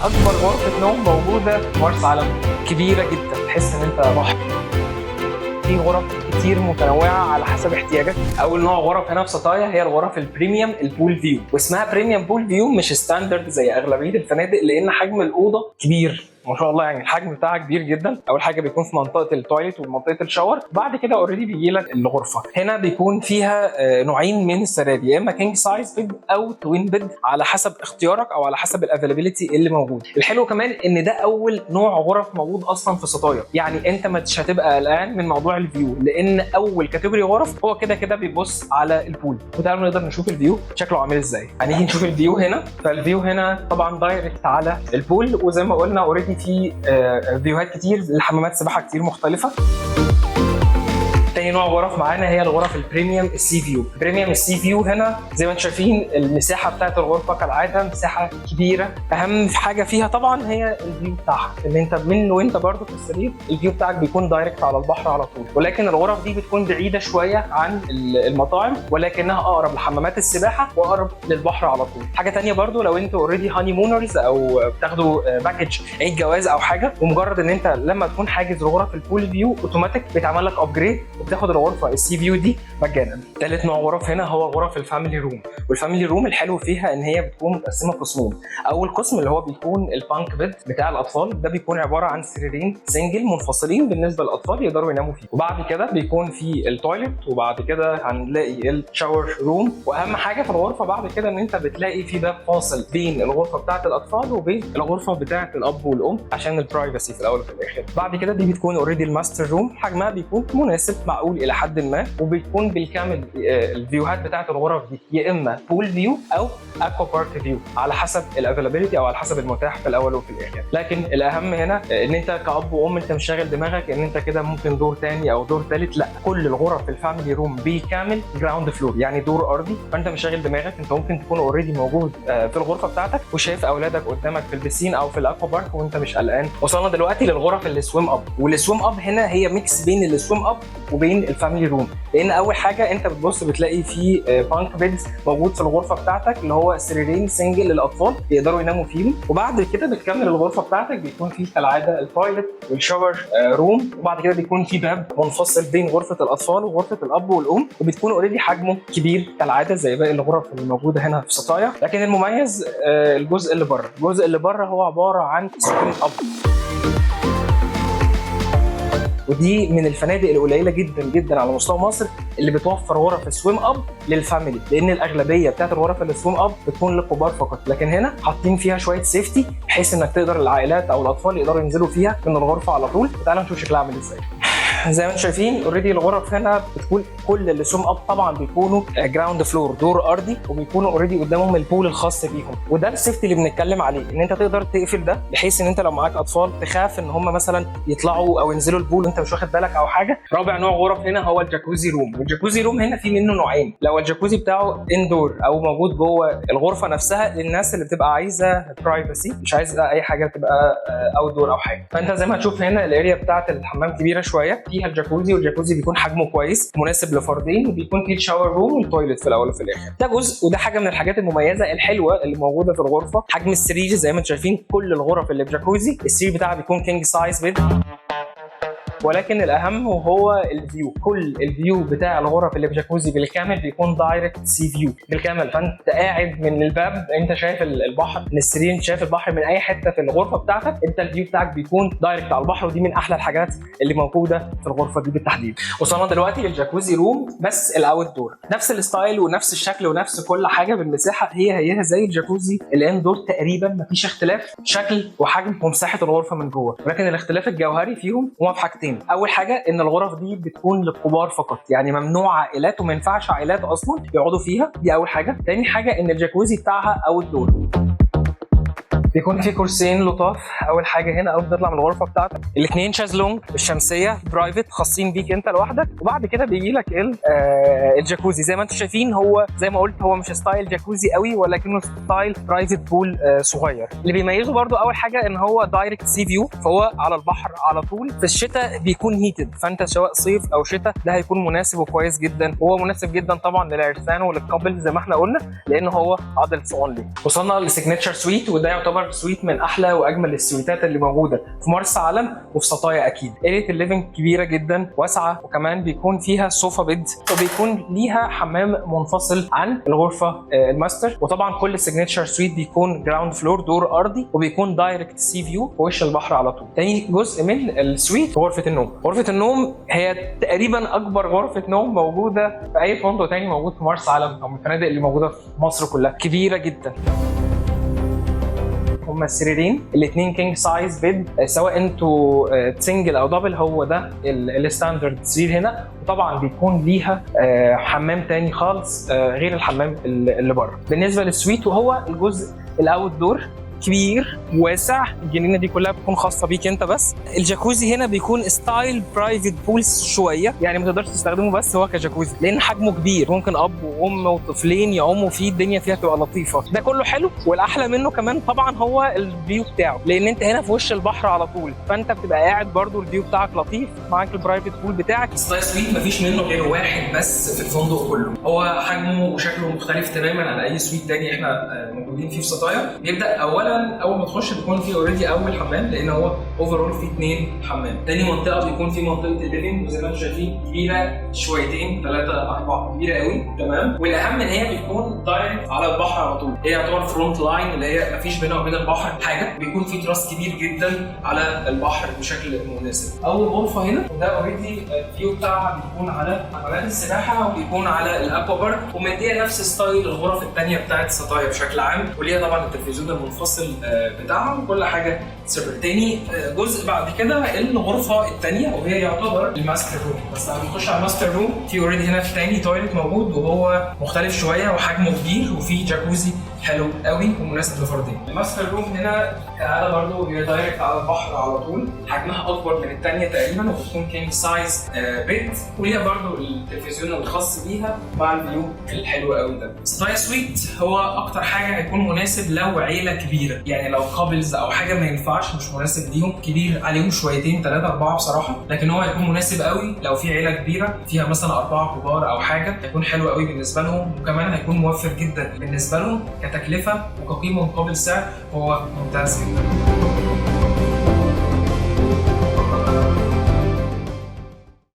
اكبر غرفه نوم موجوده في مرسى علم، كبيره جدا تحس ان انت بحر. في غرف كتير متنوعه على حسب احتياجك. اول نوع غرف هنا في سطايا هي الغرف البريميوم البول فيو، واسمها بريميوم بول فيو مش ستاندرد زي اغلبيه الفنادق، لان حجم الاوضه كبير ما شاء الله، يعني الحجم بتاعها كبير جدا. اول حاجه بيكون في منطقه التويليت ومنطقه الشاور، بعد كده اوريدي بيجي لك الغرفه. هنا بيكون فيها نوعين من السراير، يا اما كينج سايز بيد او توين بيد على حسب اختيارك او على حسب الافيلابيلتي اللي موجود. الحلو كمان ان ده اول نوع غرف موجود اصلا في سطايا، يعني انت مش هتبقى قلقان من موضوع الفيو، لان اول كاتيجوري غرف هو كده كده بيبص على البول. وتعالوا نقدر نشوف الفيو شكله عامل ازاي. هنيجي نشوف الفيو هنا. فالفيو هنا طبعا دايركت على البول، وزي ما قلنا اوريدي في فيوهات كتير لحمامات سباحه كتير مختلفه. تاني نوع غرف معانا هي الغرف البريميوم السي فيو. بريميوم السي فيو هنا زي ما انتم شايفين المساحه بتاعت الغرفه كالعاده مساحه كبيره. اهم حاجه فيها طبعا هي الفيو بتاعها، ان انت من وانت برضو في السرير الفيو بتاعك بيكون دايركت على البحر على طول. ولكن الغرف دي بتكون بعيده شويه عن المطاعم، ولكنها اقرب لحمامات السباحه واقرب للبحر على طول. حاجه تانيه برضو لو انتوا اوريدي هاني مونرز او بتاخدوا باكج عيد جواز او حاجه، ومجرد ان انت لما تكون حاجز غرف البول فيو اوتوماتيك بيتعمل لك ابجريد وبتاخد الغرفه السي فيو دي مجانا. ثالث نوع غرف هنا هو غرف الفاميلي روم. والفاميلي روم الحلو فيها ان هي بتكون متقسمه قسمين. اول قسم اللي هو بيكون البانك بيد بتاع الاطفال، ده بيكون عباره عن سريرين سنجل منفصلين بالنسبه للاطفال يقدروا يناموا فيه. وبعد كده بيكون في التويليت، وبعد كده هنلاقي الشاور روم. واهم حاجه في الغرفه بعد كده ان انت بتلاقي في باب فاصل بين الغرفه بتاعه الاطفال وبين الغرفه بتاعه الاب والام عشان البرايفسي في الاول وفي الاخر. بعد كده دي بتكون اوريدي الماستر روم، حجمها بيكون مناسب معقول الى حد ما، وبيكون بالكامل الفيوهات بتاعه الغرف دي يا اما بول فيو او اكوا بارك فيو على حسب الافيلابيلتي او على حسب المتاح في الاول وفي الاخر. لكن الاهم هنا ان انت كاب وام انت مش شاغل دماغك ان انت كده ممكن دور ثاني او دور ثالث، لا، كل الغرف في الفاميلي روم بالكامل جراوند فلور، يعني دور ارضي. فانت مش شاغل دماغك، انت ممكن تكون اوريدي موجود في الغرفه بتاعتك وشايف اولادك قدامك في البسين او في الاكوا بارك وانت مش قلقان. وصلنا دلوقتي للغرف السويم اب، والسويم اب هنا هي ميكس بين السويم اب وبين الفاميلي روم. لان اول حاجه انت بتبص بتلاقي في بانك بيدز موجود في الغرفه بتاعتك اللي هو سريرين سنجل للاطفال يقدروا يناموا فيهم. وبعد كده بتكمل الغرفه بتاعتك بيكون في كالعاده التويلت والشاور روم، وبعد كده بيكون في باب منفصل بين غرفه الاطفال وغرفه الاب والام، وبتكون اوريدي حجمه كبير كالعاده زي باقي الغرف اللي موجوده هنا في سطايا. لكن المميز الجزء اللي بره. الجزء اللي بره هو عباره عن سكرين اب، ودي من الفنادق القليله جدا جدا على مستوى مصر اللي بتوفر غرف السويم اب للفاميلي، لان الاغلبيه بتاعت الغرف السويم اب بتكون للكبار فقط. لكن هنا حاطين فيها شويه سيفتي بحيث انك تقدر العائلات او الاطفال يقدروا ينزلوا فيها من الغرفه على طول. تعالوا نشوف شكلها عامل ازاي. زي ما انتم شايفين اوريدي الغرف هنا بتكون كل السوم اب طبعا بيكونوا جراوند فلور دور ارضي، وبيكونوا اوريدي قدامهم البول الخاص بيهم. وده السيفتي اللي بنتكلم عليه، ان انت تقدر تقفل ده بحيث ان انت لو معاك اطفال تخاف ان هم مثلا يطلعوا او ينزلوا البول وانت مش واخد بالك او حاجه. رابع نوع غرف هنا هو الجاكوزي روم. والجاكوزي روم هنا في منه نوعين، لو الجاكوزي بتاعه اندور او موجود جوه الغرفه نفسها للناس اللي بتبقى عايزه برايفسي، مش عايزه اي حاجه تبقى اوت دور او حاجه. فانت زي ما هتشوف هنا الاريا بتاعت الحمام كبيره شويه، فيها الجاكوزي، والجاكوزي بيكون حجمه كويس مناسب لفردين، وبيكون فيه الشاور روم والتويلت في الاول وفي الاخر. ده جزء، وده حاجه من الحاجات المميزه الحلوه اللي موجوده في الغرفه. حجم السرير زي ما انتم شايفين كل الغرف اللي بجاكوزي السرير بتاعها بيكون كينج سايز بيد. ولكن الاهم وهو الفيو، كل الفيو بتاع الغرف اللي بجاكوزي بالكامل بيكون دايركت سي فيو بالكامل. فانت قاعد من الباب انت شايف البحر، من السرير انت شايف البحر، من اي حته في الغرفه بتاعتك انت الفيو بتاعك بيكون دايركت على البحر. ودي من احلى الحاجات اللي موجوده في الغرفه دي بالتحديد. وصلنا دلوقتي للجاكوزي روم بس الاوت دور، نفس الستايل ونفس الشكل ونفس كل حاجه بالمساحه، هي زي الجاكوزي الاندور تقريبا، مفيش اختلاف شكل وحجم ومساحه الغرفه من جوه. ولكن الاختلاف الجوهري فيهم هو في حاجتين. اول حاجه ان الغرف دي بتكون للكبار فقط، يعني ممنوع عائلات وما ينفعش عائلات اصلا يقعدوا فيها، دي اول حاجه. تاني حاجه ان الجاكوزي بتاعها اوت دور، بيكون في كرسيين لطاف اول حاجه هنا اول ما تطلع من الغرفه بتاعتك. الاثنين شازلونج الشمسيه برايفت خاصين بيك انت لوحدك. وبعد كده بيجي لك الجاكوزي زي ما انتم شايفين. هو زي ما قلت هو مش ستايل جاكوزي قوي، ولكنه ستايل برايفت بول صغير. اللي بيميزه برده اول حاجه ان هو دايركت سي فيو، فهو على البحر على طول. في الشتاء بيكون هيتد، فانت سواء صيف او شتاء ده هيكون مناسب وكويس جدا. وهو مناسب جدا طبعا للعرسان وللكابل زي ما احنا قلنا، لان هو ادلتس اونلي. وصلنا للسيجنتشر سويت، وده يعتبر يعتبر سويت من احلى واجمل السويتات اللي موجوده في مرسى علم وفي سطايا اكيد. اريا الليفنج كبيره جدا واسعه، وكمان بيكون فيها سوفا بيد، وبيكون ليها حمام منفصل عن الغرفه الماستر. وطبعا كل سيجنتشر سويت بيكون جراوند فلور، دور ارضي، وبيكون دايركت سي فيو في وش البحر على طول. تاني جزء من السويت غرفه النوم. غرفه النوم هي تقريبا اكبر غرفه نوم موجوده في اي فندق تاني موجود في مرسى علم او من الفنادق اللي موجوده في مصر كلها. كبيره جدا. هما السريرين الاثنين كينج سايز بيد، سواء انتوا سنجل او دبل، هو ده الستاندرد سرير هنا. وطبعا بيكون ليها حمام تاني خالص غير الحمام اللي بره. بالنسبه للسويت وهو الجزء الاوت دور، كبير واسع، الجنينه دي كلها بتكون خاصه بيك انت بس. الجاكوزي هنا بيكون ستايل برايفت بولز شويه، يعني ما تقدرش تستخدمه بس هو كجاكوزي لان حجمه كبير، ممكن اب وام وطفلين يعوموا فيه، الدنيا فيها تبقى لطيفه. ده كله حلو، والاحلى منه كمان طبعا هو الفيو بتاعه، لان انت هنا في وش البحر على طول، فانت بتبقى قاعد برده الفيو بتاعك لطيف، معاك البرايفت بول بتاعك. ستايل سويت مفيش منه غير واحد بس في الفندق كله، هو حجمه وشكله مختلف تماما عن اي سويت تاني احنا موجودين فيه في سطايا. بيبدا اول ما تخش بيكون فيه اوريدي اول حمام، لان هو اوفرول فيه 2 حمام. تاني منطقه بيكون فيه منطقه الليفنج، وزي ما انتم شايفين كبيره شويتين، 3 4 كبيره قوي تمام. والاهم ان هي بيكون دايركت على البحر على طول، هي يعتبر فرونت لاين اللي هي مفيش بينها وبين البحر حاجه. بيكون فيه تراس كبير جدا على البحر بشكل مناسب. اول غرفه هنا وده اوريدي الفيو بتاعها بيكون على حمامات السباحه، وبيكون على الاكوا بارك، ومديها نفس ستايل الغرف الثانيه بتاعت سطايا بشكل عام، وليها طبعا التلفزيون المنفصل بتاعها وكل حاجه سيبريت. تاني جزء بعد كده الغرفه الثانيه، وهي يعتبر الماستر روم. بس لما بنخش على الماستر روم في اوريدي هنا ثاني تويلت موجود، وهو مختلف شويه وحجمه كبير، وفي جاكوزي حلو قوي ومناسب لفردين. الماستر روم هنا كالعاده برضه هي دايركت على البحر على طول، حجمها اكبر من الثانيه تقريبا، وبتكون كينج سايز بيت، وليها برضه التلفزيون الخاص بيها مع الفيو الحلو قوي ده. سطايا سويت هو اكتر حاجه هيكون مناسب لو عيله كبيره، يعني لو كابلز او حاجه ما ينفعش، مش مناسب ليهم، كبير عليهم شويتين 3 4 بصراحه. لكن هو هيكون مناسب قوي لو في عيله كبيره فيها مثلا 4 كبار او حاجه، هيكون حلو قوي بالنسبه لهم، وكمان هيكون موفر جدا بالنسبه لهم كتكلفه وكقيمه مقابل سعر، هو ممتاز جدا.